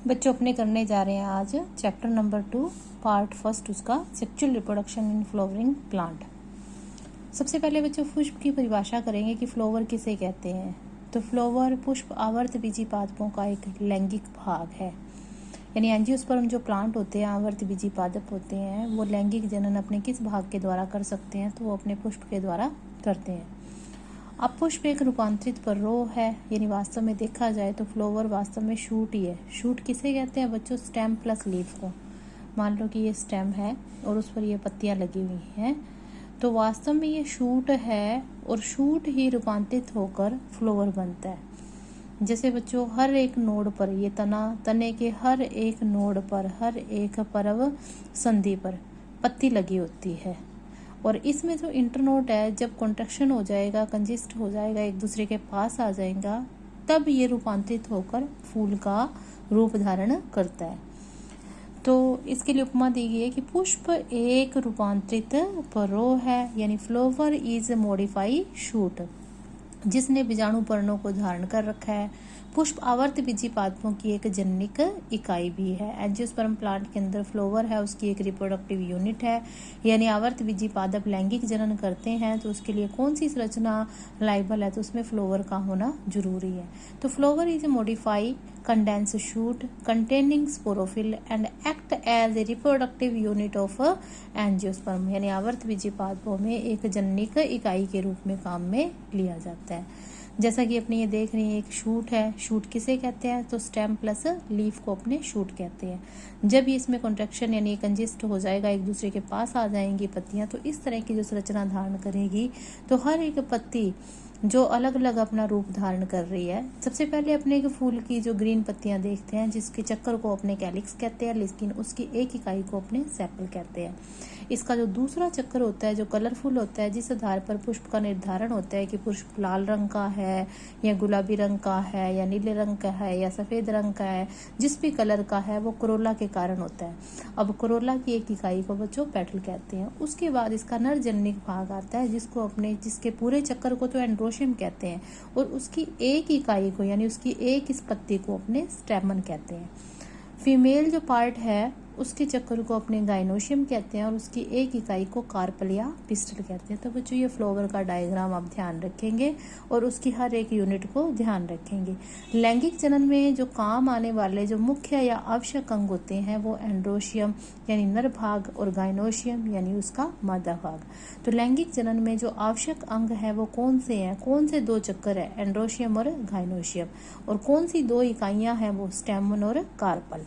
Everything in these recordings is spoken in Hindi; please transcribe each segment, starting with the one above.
बच्चों अपने करने जा रहे हैं आज चैप्टर नंबर 2 पार्ट फर्स्ट उसका sexual reproduction in flowering plant. सबसे पहले बच्चों पुष्प की परिभाषा करेंगे कि फ्लावर किसे कहते हैं। तो फ्लावर पुष्प आवर्तबीजी पादपों का एक लैंगिक भाग है, यानी एंजियोस्पर्म जो प्लांट होते हैं आवर्तबीजी पादप होते हैं वो लैंगिक जनन अपने किस भाग के द्वारा कर सकते हैं, तो वो अपने पुष्प के द्वारा करते हैं। अब पुष्प एक रूपांतरित पर्रो है, यानी वास्तव में देखा जाए तो फ्लावर वास्तव में शूट ही है। शूट किसे कहते हैं बच्चों? स्टेम प्लस लीफ को। मान लो कि ये स्टेम है और उस पर ये पत्तियां लगी हुई हैं, तो वास्तव में ये शूट है और शूट ही रूपांतरित होकर फ्लावर बनता है। जैसे बच्चों हर एक नोड पर ये तने के हर एक नोड पर हर एक पर्व संधि पर पत्ती लगी होती है, और इसमें जो इंटरनोड है जब कॉन्ट्रैक्शन हो जाएगा, कंजिस्ट हो जाएगा, एक दूसरे के पास आ जाएगा, तब ये रूपांतरित होकर फूल का रूप धारण करता है। तो इसके लिए उपमा दी गई है कि पुष्प एक रूपांतरित पर्रो है, यानी फ्लावर इज मॉडिफाई शूट, जिसने बीजाणु पर्णों को धारण कर रखा है। पुष्प आवर्तबीजी पादपों की एक जननिक इकाई भी है। एंजियोस्पर्म प्लांट के अंदर फ्लावर है, उसकी एक रिप्रोडक्टिव यूनिट है, यानी आवर्तबीजी पादप लैंगिक जनन करते हैं तो उसके लिए कौन सी संरचना लाइबल है, तो उसमें फ्लावर का होना जरूरी है। तो flower is a modify condense shoot containing sporophyll and act as a reproductive unit of angiosperm, यानी आवर्तबीजी पादपों में एक जननिक इकाई के रूप में काम में लिया जाता है। जैसा कि अपने ये देख रही है एक शूट है। शूट किसे कहते हैं? तो स्टेम प्लस लीफ को अपने शूट कहते हैं। जब ये इसमें कॉन्ट्रैक्शन यानी कंजिस्ट हो जाएगा, एक दूसरे के पास आ जाएंगी पत्तियां, तो इस तरह की जो संरचना धारण करेगी, तो हर एक पत्ती जो अलग अलग अपना रूप धारण कर रही है। सबसे पहले अपने एक फूल की जो ग्रीन पत्तियां देखते हैं, जिसके चक्कर को अपने कैलिक्स कहते हैं, लेकिन उसकी एक इकाई को अपने सेपल कहते हैं। इसका जो दूसरा चक्कर होता है जो कलरफुल होता है, जिस आधार पर पुष्प का निर्धारण होता है कि पुष्प लाल रंग का है या गुलाबी रंग का है या नीले रंग का है या सफेद रंग का है, जिस भी कलर का है वो कोरोला के कारण होता है। अब कोरोला की एक इकाई को बच्चों पेटल कहते हैं। उसके बाद इसका नरजनिक भाग आता है, जिसके पूरे चक्कर को तो एंड्रोशियम कहते हैं, और उसकी एक इकाई को यानी उसकी एक इस पत्ती को अपने स्टेमन कहते हैं। फीमेल जो पार्ट है उसके चक्कर को अपने गाइनोशियम कहते हैं, और उसकी एक इकाई को कार्पल या पिस्टल कहते हैं। तो बच्चों ये फ्लावर का डायग्राम आप ध्यान रखेंगे और उसकी हर एक यूनिट को ध्यान रखेंगे। लैंगिक जनन में जो काम आने वाले जो मुख्य या आवश्यक अंग होते हैं वो एंड्रोशियम यानी नर भाग और गाइनोशियम यानी उसका मादा भाग। तो लैंगिक जनन में जो आवश्यक अंग है वो कौन से हैं? कौन से दो चक्कर है? एंड्रोशियम और गाइनोशियम। और कौन सी दो इकाइयां हैं? वो स्टेमन और कार्पल।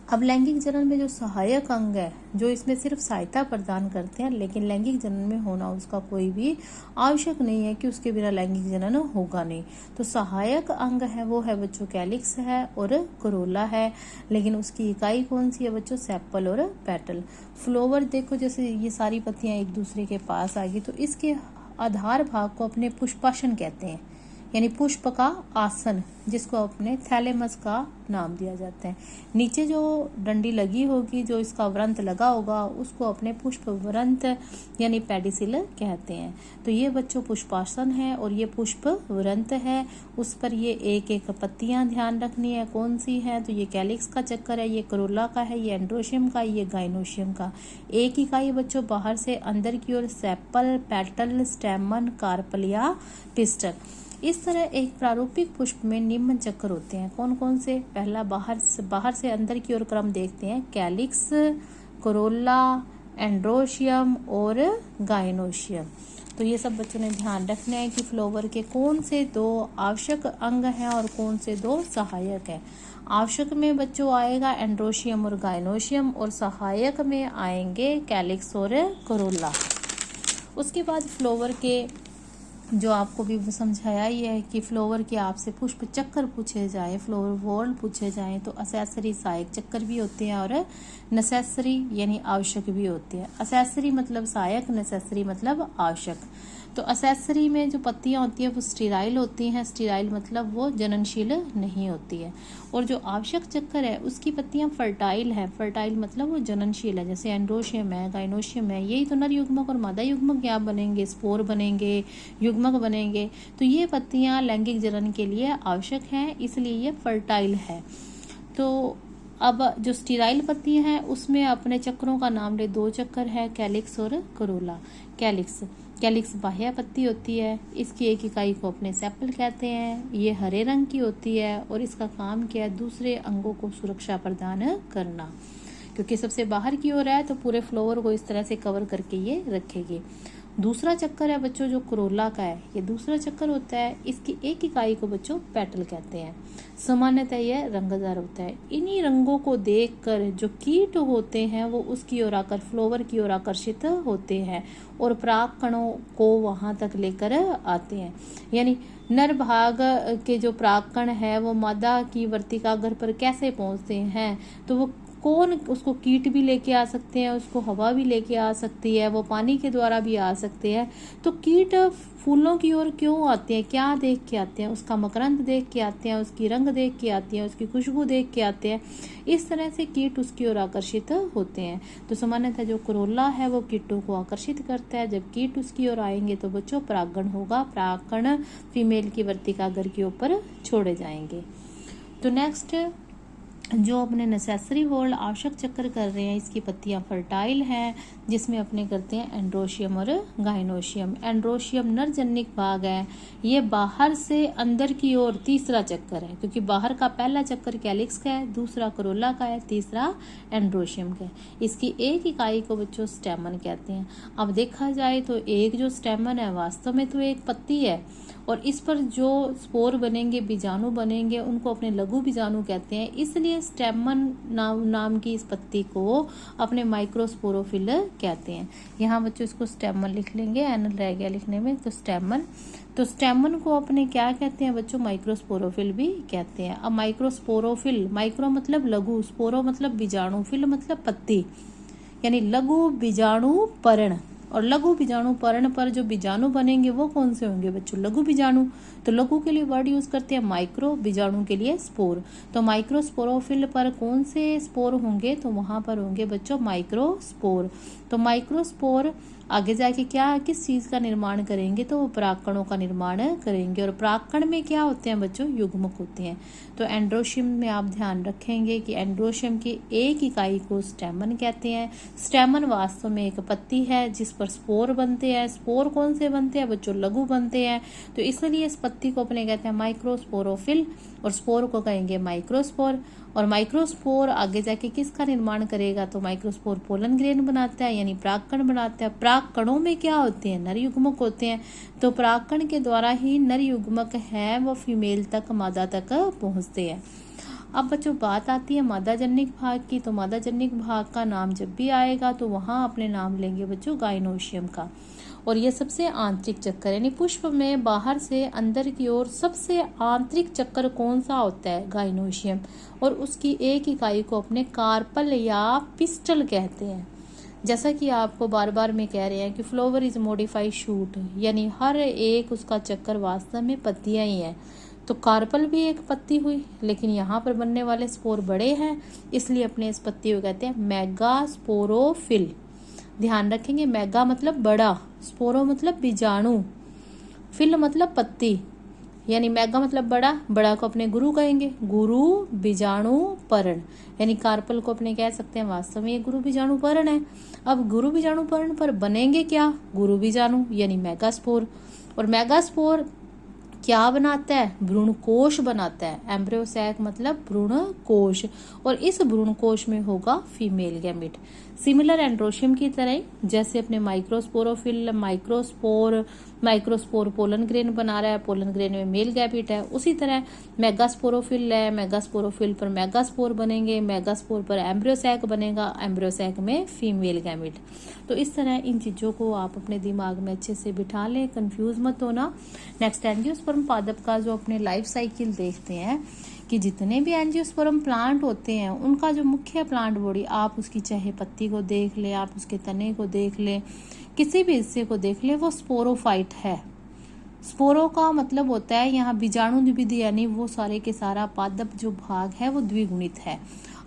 अब लैंगिक जनन में जो सहायक अंग है जो इसमें सिर्फ सहायता प्रदान करते हैं, लेकिन लैंगिक जनन में होना उसका कोई भी आवश्यक नहीं है कि उसके बिना लैंगिक जनन होगा नहीं। तो सहायक अंग है वो है बच्चों कैलिक्स है और कोरोला है, लेकिन उसकी इकाई कौन सी है बच्चों? सेपल और पेटल। फ्लावर देखो जैसे ये सारी पत्तियां एक दूसरे के पास आ गई, तो इसके आधार भाग को अपने पुष्पासन कहते हैं, यानी पुष्प का आसन, जिसको अपने थैलेमस का नाम दिया जाता है। नीचे जो डंडी लगी होगी, जो इसका व्रंत लगा होगा, उसको अपने पुष्प व्रंत यानी पेडिसिल कहते हैं। तो ये बच्चों पुष्पासन है और ये पुष्प व्रंत है। उस पर ये एक एक पत्तियां ध्यान रखनी है कौन सी है, तो ये कैलिक्स का चक्कर है, ये कोरोला का है, ये एंड्रोशियम का, ये गाइनोशियम का। एक इकाई बच्चों बाहर से अंदर की ओर सेपल, पेटल, स्टेमन, कार्पल या पिस्टल। इस तरह एक प्रारूपिक पुष्प में निम्न चक्कर होते हैं। कौन कौन से? पहला बाहर से अंदर की ओर क्रम देखते हैं, कैलिक्स, कोरोला, एंड्रोशियम और गाइनोशियम। तो ये सब बच्चों ने ध्यान रखना है कि फ्लावर के कौन से दो आवश्यक अंग हैं और कौन से दो सहायक हैं। आवश्यक में बच्चों आएगा एंड्रोशियम और गाइनोशियम, और सहायक में आएंगे कैलिक्स और कोरोला। उसके बाद फ्लावर के जो आपको भी समझाया ही है कि फ्लावर के आपसे पुष्प चक्कर पूछे जाए, फ्लावर वॉल पूछे जाए, तो असेसरी सहायक चक्कर भी होते हैं और नेसेसरी यानी आवश्यक भी होते हैं। असेसरी मतलब सहायक, नेसेसरी मतलब आवश्यक। तो असेसरी में जो पत्तियां होती है वो स्टेराइल होती हैं, स्टेराइल मतलब वो जननशील नहीं होती है। और जो आवश्यक चक्कर है उसकी पत्तियां फर्टाइल है, फर्टाइल मतलब वो जननशील है, जैसे एंड्रोशियम है, गाइनोशियम है। यही तो नर युग्मक और मादा युग्मक क्या बनेंगे? स्पोर बनेंगे, युग्मक बनेंगे। तो ये पत्तियां लैंगिक जनन के लिए आवश्यक हैं, इसलिए ये फर्टाइल है। तो अब जो स्टीराइल पत्तियां हैं उसमें अपने चक्रों का नाम ले। 2 चक्कर है, कैलिक्स और करोला। कैलिक्स बाह्य पत्ती होती है, इसकी एक इकाई को अपने सेपल कहते हैं। ये हरे रंग की होती है और इसका काम क्या है, दूसरे अंगों को सुरक्षा प्रदान करना, क्योंकि सबसे बाहर की ओर है तो पूरे फ्लावर को इस तरह से कवर करके ये रखेगी। दूसरा चक्कर है बच्चों जो करोला का है, ये दूसरा चक्कर होता है, इसकी एक इकाई को बच्चों पेटल कहते हैं। सामान्यतः यह रंगदार होता है। इन्हीं रंगों को देखकर जो कीट होते हैं वो उसकी ओर आकर फ्लावर की ओर आकर्षित होते हैं और पराग कणों को वहां तक लेकर आते हैं। यानी नर भाग के जो पराग कण है वो मादा की वर्तिकाग्र पर कैसे पहुंचते हैं, तो वो कौन उसको कीट भी लेके आ सकते हैं, उसको हवा भी लेके आ सकती है, वो पानी के द्वारा भी आ सकते हैं। तो कीट फूलों की ओर क्यों आते हैं, क्या देख के आते हैं, उसका मकरंद देख के आते हैं, उसकी रंग देख के आते हैं, उसकी खुशबू देख के आते हैं। इस तरह से कीट उसकी ओर आकर्षित होते हैं। तो सामान्यतः जो करोला है वो कीटों को आकर्षित करता है। जब कीट उसकी ओर आएंगे तो बच्चों परागण होगा, परागकण फीमेल की वर्तिकाग्र के ऊपर छोड़े जाएंगे। तो नेक्स्ट जो अपने नेसेसरी वर्ल्ड आवश्यक चक्कर कर रहे हैं, इसकी पत्तियां फर्टाइल हैं, जिसमें अपने करते हैं एंड्रोशियम और गाइनोशियम। एंड्रोशियम नरजनिक भाग है, ये बाहर से अंदर की ओर तीसरा चक्कर है, क्योंकि बाहर का पहला चक्कर कैलिक्स का है, दूसरा करोला का है, तीसरा एंड्रोशियम का है। इसकी एक इकाई को बच्चों स्टेमन कहते हैं। अब देखा जाए तो एक जो स्टेमन है वास्तव में तो एक पत्ती है और इस पर जो स्पोर बनेंगे, बीजाणु बनेंगे, उनको अपने लघु बीजाणु कहते हैं। इसलिए स्टेमन नाम की इस पत्ती को अपने माइक्रोस्पोरोफिल कहते हैं। यहाँ बच्चों इसको स्टेमन लिख लेंगे, एन रह गया लिखने में, तो स्टेमन को अपने क्या कहते हैं बच्चों, माइक्रोस्पोरोफिल भी कहते हैं। अब माइक्रोस्पोरोफिल, माइक्रो मतलब लघु, स्पोरो मतलब बीजाणु, फिल मतलब पत्ती, यानी लघु बीजाणु पर्ण। और लघु बीजाणु पर्ण पर जो बीजाणु बनेंगे वो कौन से होंगे बच्चों, लघु बीजाणु। तो लघु के लिए वर्ड यूज करते हैं माइक्रो, बीजाणु के लिए स्पोर। तो माइक्रोस्पोरोफिल पर कौन से स्पोर होंगे, तो वहां पर होंगे बच्चों माइक्रोस्पोर। तो माइक्रोस्पोर आगे जाके क्या, किस चीज का निर्माण करेंगे, तो वो परागकणों का निर्माण करेंगे। और परागकण में क्या होते हैं बच्चों, युग्मक होते हैं। तो एंड्रोशियम में आप ध्यान रखेंगे कि एंड्रोशियम की एक इकाई को स्टेमन कहते हैं। स्टेमन वास्तव में एक पत्ती है जिस पर स्पोर बनते हैं। स्पोर कौन से बनते हैं बच्चों, लघु बनते हैं। तो इसलिए इस पत्ती को अपने कहते हैं माइक्रोस्पोरोफिल और स्पोर को कहेंगे माइक्रोस्पोर। और माइक्रोस्पोर आगे जाके किसका निर्माण करेगा, तो माइक्रोस्पोर पोलन ग्रेन बनाता है, यानी परागकण बनाता है। परागकणों में क्या होते हैं, नर युग्मक होते हैं। तो परागकण के द्वारा ही नर युग्मक है वो फीमेल तक, मादा तक पहुंचते हैं। अब बच्चों बात आती है मादा जनिक भाग की। तो मादा जनिक भाग का नाम जब भी आएगा तो वहां अपने नाम लेंगे बच्चों गाइनोशियम का। और ये सबसे आंतरिक चक्कर, यानी पुष्प में बाहर से अंदर की ओर सबसे आंतरिक चक्कर कौन सा होता है, गाइनोशियम। और उसकी एक इकाई को अपने कार्पल या पिस्टल कहते हैं। जैसा कि आपको बार बार में कह रहे हैं कि फ्लावर इज मॉडिफाइड शूट, यानी हर एक उसका चक्कर वास्तव में पत्तियां ही हैं। तो कार्पल भी एक पत्ती हुई, लेकिन यहाँ पर बनने वाले स्पोर बड़े हैं, इसलिए अपने इस पत्ती को कहते हैं मेगास्पोरोफिल। ध्यान रखेंगे, मेगा मतलब बड़ा, स्पोरो मतलब बीजाणु, फिल मतलब पत्ती, यानी मेगा मतलब बड़ा, बड़ा को अपने गुरु कहेंगे, गुरु बीजाणु पर्ण। यानी कार्पल को अपने कह सकते हैं वास्तव में ये गुरु बीजाणु पर्ण है। अब गुरु बीजाणु पर्ण पर बनेंगे क्या, गुरु बीजाणु यानी मेगास्पोर। और मेगास्पोर क्या बनाता है, भ्रूण कोश बनाता है। एम्ब्रियोसैक मतलब भ्रूण कोश, और इस भ्रूण कोश में होगा फीमेल गैमेट। सिमिलर एंड्रोशियम की तरह, जैसे अपने माइक्रोस्पोरोफिल माइक्रोस्पोर पोलन ग्रेन बना रहा है, पोलन ग्रेन में मेल गैमेट है, उसी तरह मेगास्पोरोफिल है, मेगास्पोरोफिल पर मेगास्पोर बनेंगे, मेगास्पोर पर एम्ब्रियोसैक बनेगा, एम्ब्रियोसैक में फीमेल गैमेट। तो इस तरह इन चीजों को आप अपने दिमाग में अच्छे से बिठा लें, कंफ्यूज मत होना। नेक्स्ट एंजियोस्पर्म पादप का जो अपने लाइफ साइकिल देखते हैं कि जितने भी एंजियोस्पर्म प्लांट होते हैं उनका जो मुख्य प्लांट बॉडी, आप उसकी चाहे पत्ती को देख ले, आप उसके तने को देख ले, किसी भी हिस्से को देख ले, वो स्पोरोफाइट है। स्पोरो का मतलब होता है यहाँ बीजाणु द्विविध, यानी वो सारे के सारा पादप जो भाग है वो द्विगुणित है।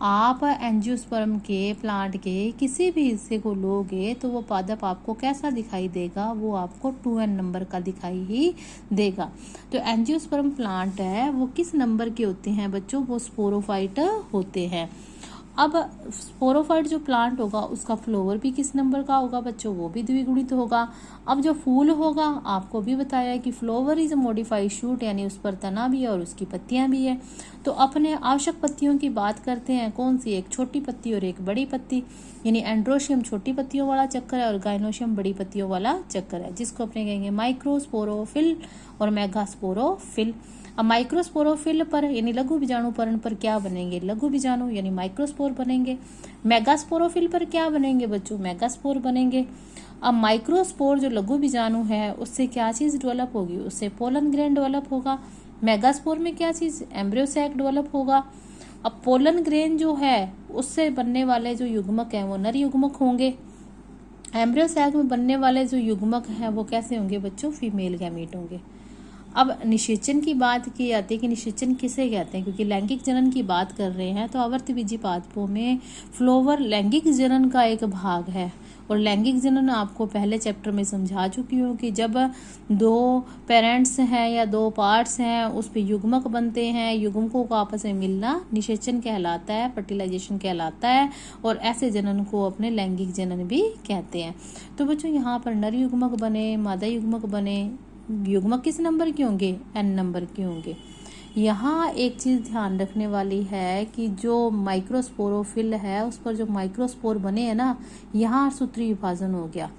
आप एंजियोस्पर्म के प्लांट के किसी भी हिस्से को लोगे तो वो पादप आपको कैसा दिखाई देगा, वो आपको 2n नंबर का दिखाई ही देगा। तो एंजियोस्पर्म प्लांट है वो किस नंबर के होते हैं बच्चों, वो स्पोरोफाइट होते हैं। अब स्पोरोफाइट जो प्लांट होगा उसका फ्लावर भी किस नंबर का होगा बच्चों, वो भी द्विगुणित होगा। अब जो फूल होगा आपको भी बताया कि flower is a modified shoot, यानी उस पर तना भी है और उसकी पत्तियां भी है। तो अपने आवश्यक पत्तियों की बात करते हैं, कौन सी, एक छोटी पत्ती और एक बड़ी पत्ती, यानी एंड्रोशियम छोटी पत्तियों वाला चक्कर है और गाइनोशियम बड़ी पत्तियों वाला चक्कर है, जिसको अपने कहेंगे माइक्रोस्पोरोफिल और मेगास्पोरोफिल। अब माइक्रोस्पोरोफिल पर यानी लघु बीजाणु पर्ण पर क्या बनेंगे, लघु बीजाणु यानी माइक्रोस्पोर बनेंगे। मेगास्पोरोफिल पर क्या बनेंगे बच्चों, मेगास्पोर बनेंगे। अब माइक्रोस्पोर जो लघु बीजाणु है उससे क्या चीज डेवलप होगी, उससे पोलन ग्रेन डेवलप होगा। मेगास्पोर में क्या चीज, एम्ब्रियो सैक डेवलप होगा। अब पोलन ग्रेन जो है उससे बनने वाले जो युग्मक हैं वो नर युग्मक होंगे। एम्ब्रियो सैक में बनने वाले जो युग्मक हैं वो कैसे होंगे बच्चों, फीमेल गैमीट होंगे। अब निषेचन की बात की जाती है कि निषेचन किसे कहते हैं, क्योंकि लैंगिक जनन की बात कर रहे हैं तो आवर्तबीजी पादपों में फ्लावर लैंगिक जनन का एक भाग है। और लैंगिक जनन आपको पहले चैप्टर में समझा चुकी हूँ कि जब दो पेरेंट्स हैं या दो पार्ट्स हैं उस पर युग्मक बनते हैं, युग्मकों का आपस में मिलना निषेचन कहलाता है, फर्टिलाइजेशन कहलाता है। और ऐसे जनन को अपने लैंगिक जनन भी कहते हैं। तो बच्चों यहाँ पर नर युग्मक बने, मादा युग्मक बने, युग्मक किस नंबर के होंगे, n नंबर के होंगे। यहाँ एक चीज ध्यान रखने वाली है कि जो माइक्रोस्पोरोफिल है उस पर जो माइक्रोस्पोर बने हैं ना, यहाँ सूत्री विभाजन हो गया।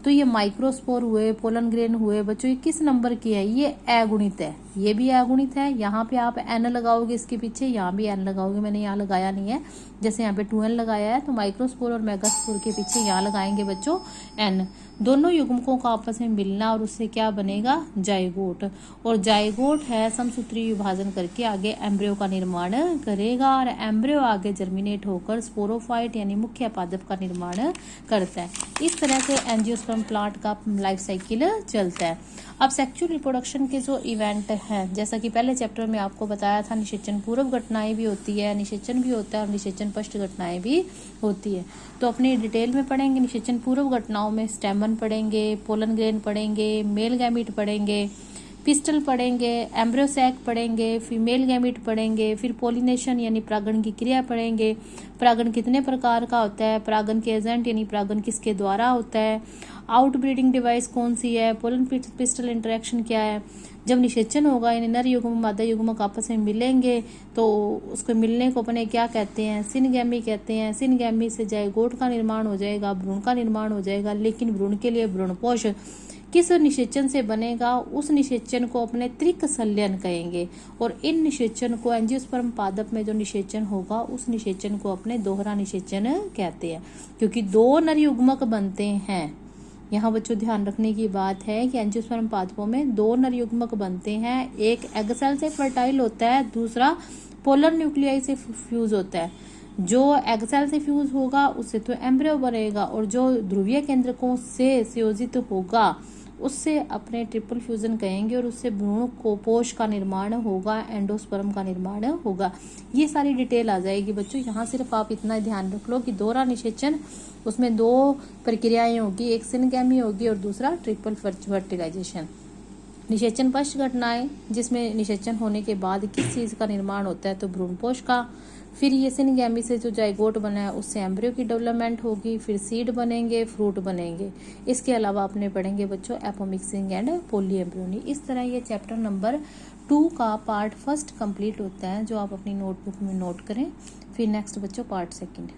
तो ये माइक्रोस्पोर हुए, पोलन ग्रेन हुए बच्चों, ये किस नंबर की है, ये अगुणित है, ये भी अगुणित है। यहाँ पे आप n लगाओगे इसके पीछे, यहाँ भी n लगाओगे, मैंने यहाँ लगाया नहीं है, जैसे यहाँ पे 2n लगाया है तो माइक्रोस्पोर और मेगास्पोर के पीछे यहाँ लगाएंगे बच्चों n। दोनों युग्मकों का आपस में मिलना और उससे क्या बनेगा, जाइगोट। और जाइगोट है समसूत्री विभाजन करके आगे एम्ब्रियो का निर्माण करेगा और एम्ब्रियो आगे जर्मिनेट होकर स्पोरोफाइट यानी मुख्य पादप का निर्माण करता है। इस तरह से एंजियोस्पर्म प्लांट का लाइफ साइकिल चलता है। अब सेक्सुअल रिप्रोडक्शन के जो इवेंट हैं, जैसा कि पहले चैप्टर में आपको बताया था, निषेचन पूर्व घटनाएं भी होती है, निषेचन भी होता है और निषेचन पश्च घटनाएं भी होती है। तो अपने डिटेल में पढ़ेंगे। निषेचन पूर्व घटनाओं में स्टेमन पढ़ेंगे, पोलन ग्रेन पढ़ेंगे, मेल गैमीट पढ़ेंगे, पिस्टल पढ़ेंगे, एम्ब्रियो सैक पढ़ेंगे, फीमेल गैमीट पढ़ेंगे, फिर पोलिनेशन यानी परागण की क्रिया पढ़ेंगे। परागण कितने प्रकार का होता है, परागण के एजेंट यानी परागण किसके द्वारा होता है, आउट ब्रीडिंग डिवाइस कौन सी है, पोलन पिस्टल इंटरेक्शन क्या है। जब निषेचन होगा यानी नर युग्म मादा युग्मक आपस में मिलेंगे तो उसको मिलने को अपने क्या कहते हैं, सिनगैमी कहते हैं। सिनगैमी से जाइगोट का निर्माण हो जाएगा, भ्रूण का निर्माण हो जाएगा। लेकिन भ्रूण के लिए भ्रूणपोष किस निषेचन से बनेगा, उस निषेचन को अपने त्रिक संलयन कहेंगे। और इन निषेचन को एंजियोस्पर्म पादप में जो निषेचन होगा उस निषेचन को अपने दोहरा निषेचन कहते हैं, क्योंकि दो नर युग्मक बनते हैं। यहाँ बच्चों ध्यान रखने की बात है कि एंजियोस्पर्म पादपों में दो नर युग्मक बनते हैं, एक एग सेल से फर्टाइल होता है, दूसरा पोलर न्यूक्लियाई से फ्यूज होता है। जो एग सेल से फ्यूज होगा उससे तो एम्ब्रियो बनेगा और जो ध्रुवीय केंद्रकों से संयोजित होगा उससे अपने ट्रिपल फ्यूजन कहेंगे और उससे भ्रूण कोपोष का निर्माण होगा, एंडोस्पर्म का निर्माण होगा। ये सारी डिटेल आ जाएगी बच्चों। यहाँ सिर्फ आप इतना ध्यान रख लो कि दोहरा निषेचन, उसमें दो प्रक्रियाएं होगी, एक सिनगैमी होगी और दूसरा ट्रिपल फर्टिलाइजेशन। निषेचन पश्च घटनाएं जिसमें निषेचन होने के बाद किस चीज का निर्माण होता है, तो भ्रूणपोष का। फिर ये सिनगैमी से जो जाइगोट बना है उससे एम्ब्रियो की डेवलपमेंट होगी, फिर सीड बनेंगे, फ्रूट बनेंगे। इसके अलावा अपने पढ़ेंगे बच्चों एपोमिक्सिंग एंड पोलीएम्ब्रियोनी। इस तरह ये चैप्टर नंबर 2 का पार्ट 1 कंप्लीट होता है, जो आप अपनी नोटबुक में नोट करें। फिर नेक्स्ट बच्चों पार्ट 2।